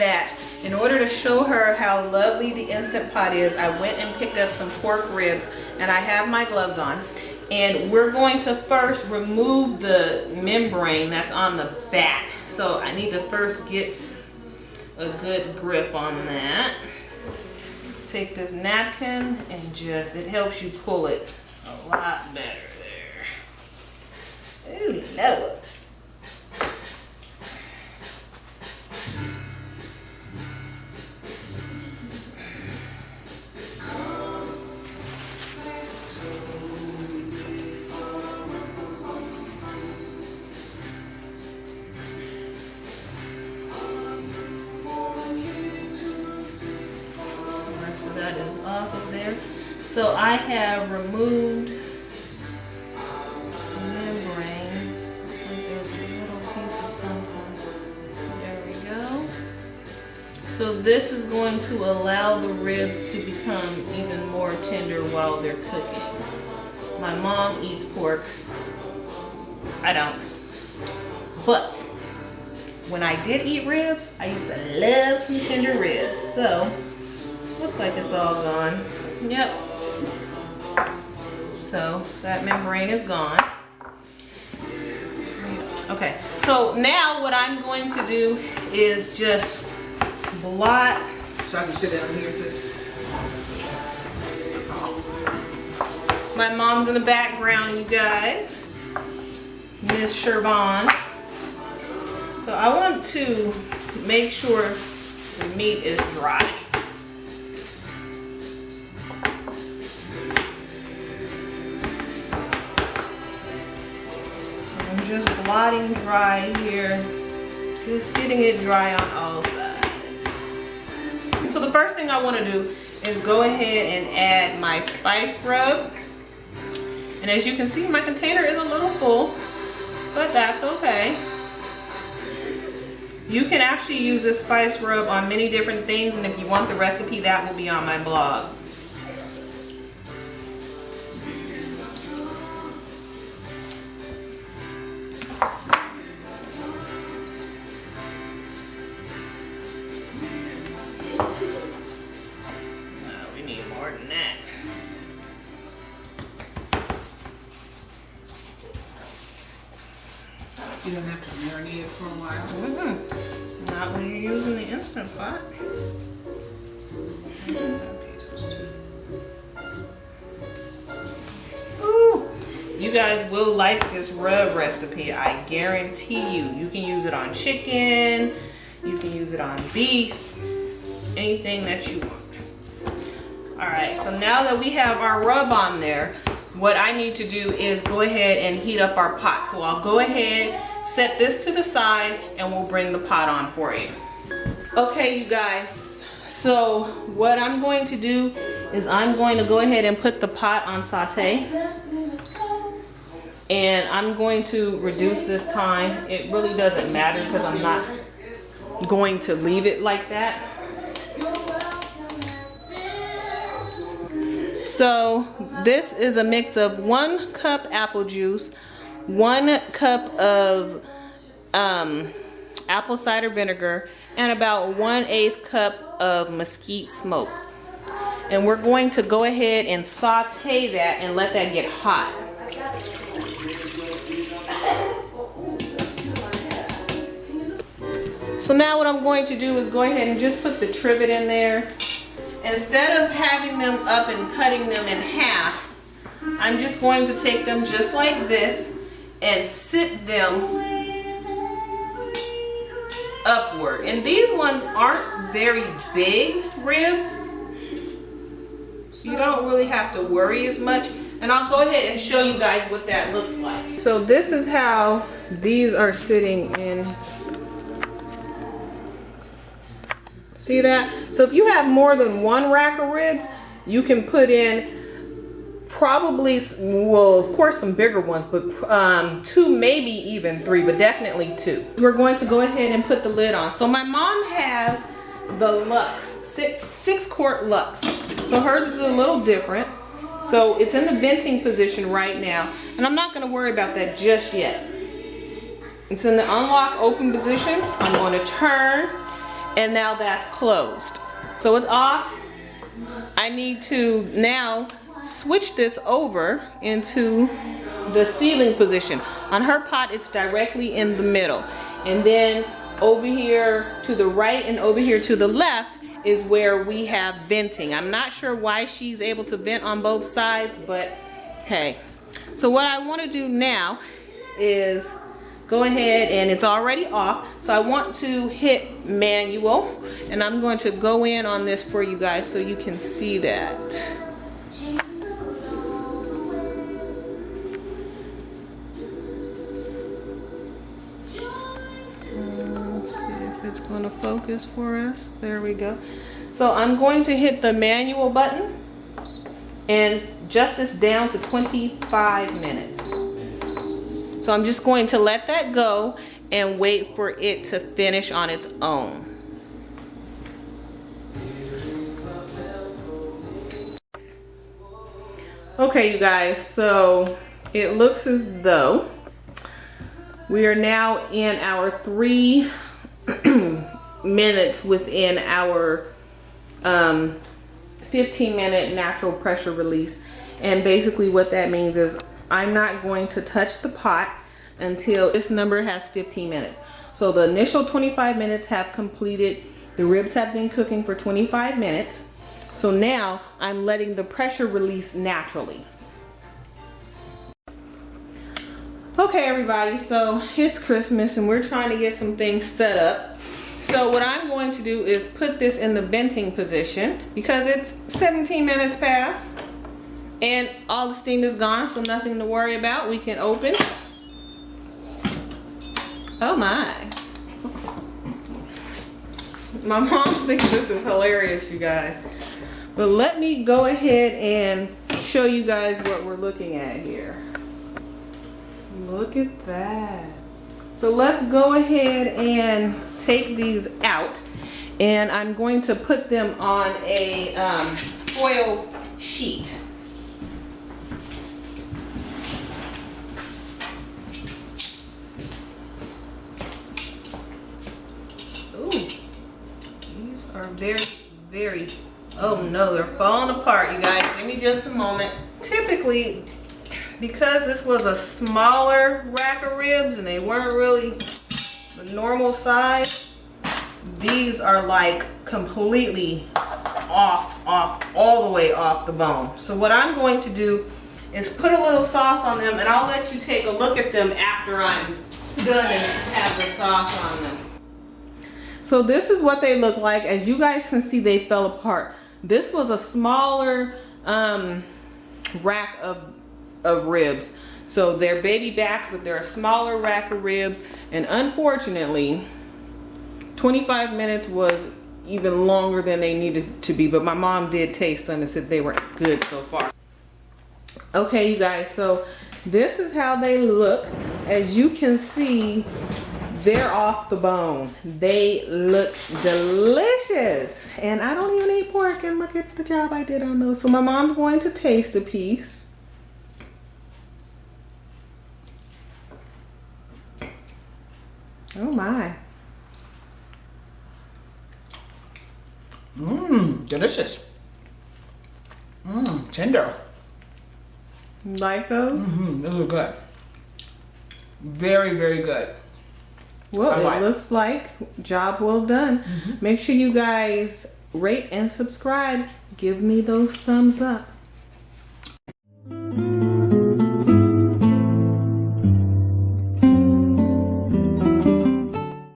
that in order to show her how lovely the Instant Pot is, I went and picked up some pork ribs, and I have my gloves on. And we're going to first remove the membrane that's on the back. So I need to first get a good grip on that. Take this napkin and just, it helps you pull it a lot better there. Ooh, Lord. That is off of there. So I have removed the membrane. Looks like there's a little piece of something. There we go. So this is going to allow the ribs to become even more tender while they're cooking. My mom eats pork. I don't. But when I did eat ribs, I used to love some tender ribs. So looks like it's all gone. Yep. So that membrane is gone. Okay, so now what I'm going to do is just blot. So I can sit down here too. My mom's in the background, you guys. Miss Shervon. So I want to make sure the meat is dry. Just blotting dry here, just getting it dry on all sides. So the first thing I want to do is go ahead and add my spice rub. And as you can see, my container is a little full, but that's okay. You can actually use this spice rub on many different things, and if you want the recipe, that will be on my blog. You don't have to marinate it for a while. Not when you're using the Instant Pot. Ooh. You guys will like this rub recipe, I guarantee you. You can use it on chicken, you can use it on beef, anything that you want. Alright, so now that we have our rub on there, what I need to do is go ahead and heat up our pot. So I'll go ahead, set this to the side, and we'll bring the pot on for you. Okay, you guys, so what I'm going to do is I'm going to go ahead and put the pot on saute. And I'm going to reduce this time. It really doesn't matter because I'm not going to leave it like that. So this is a mix of 1 cup apple juice, 1 cup of apple cider vinegar, and about 1/8 cup of mesquite smoke. And we're going to go ahead and saute that and let that get hot. So now what I'm going to do is go ahead and just put the trivet in there. Instead of having them up and cutting them in half, I'm just going to take them just like this and sit them upward. And these ones aren't very big ribs, so you don't really have to worry as much. And I'll go ahead and show you guys what that looks like. So this is how these are sitting in. See that? So if you have more than 1 rack of ribs, you can put in probably, well, of course some bigger ones, but 2, maybe even 3, but definitely 2. We're going to go ahead and put the lid on. So my mom has the Lux, 6-quart Lux. So hers is a little different. So it's in the venting position right now, and I'm not going to worry about that just yet. It's in the unlock open position. I'm going to turn, and now that's closed. So it's off. I need to now switch this over into the sealing position. On her pot, it's directly in the middle. And then over here to the right and over here to the left is where we have venting. I'm not sure why she's able to vent on both sides, but hey. So what I want to do now is go ahead, and it's already off. So I want to hit manual, and I'm going to go in on this for you guys so you can see that. Let's see if it's going to focus for us. There we go. So I'm going to hit the manual button and adjust this down to 25 minutes. So I'm just going to let that go and wait for it to finish on its own. Okay, you guys, so it looks as though we are now in our 3 minutes within our 15-minute natural pressure release. And basically what that means is I'm not going to touch the pot until this number has 15 minutes. So the initial 25 minutes have completed. The ribs have been cooking for 25 minutes. So now I'm letting the pressure release naturally. Okay, everybody, so it's Christmas and we're trying to get some things set up. So what I'm going to do is put this in the venting position because it's 17 minutes past and all the steam is gone, so nothing to worry about. We can open. Oh my. My mom thinks this is hilarious, you guys. But let me go ahead and show you guys what we're looking at here. Look at that. So let's go ahead and take these out, and I'm going to put them on a foil sheet. Ooh, these are very, oh no, they're falling apart, you guys. Give me just a moment. Typically, because this was a smaller rack of ribs and they weren't really the normal size, these are like completely off, all the way off the bone. So what I'm going to do is put a little sauce on them, and I'll let you take a look at them after I'm done and have the sauce on them. So this is what they look like. As you guys can see, they fell apart. This was a smaller rack of ribs. So they're baby backs, but they're a smaller rack of ribs. And unfortunately, 25 minutes was even longer than they needed to be. But my mom did taste them and said they were good so far. Okay, you guys, so this is how they look. As you can see, they're off the bone. They look delicious. And I don't even eat pork, and look at the job I did on those. So my mom's going to taste a piece. Oh my. Mmm, delicious. Mmm, tender. Like those? Mm-hmm, those are good. Very, very good. Well, it looks like job well done. Mm-hmm. Make sure you guys rate and subscribe. Give me those thumbs up.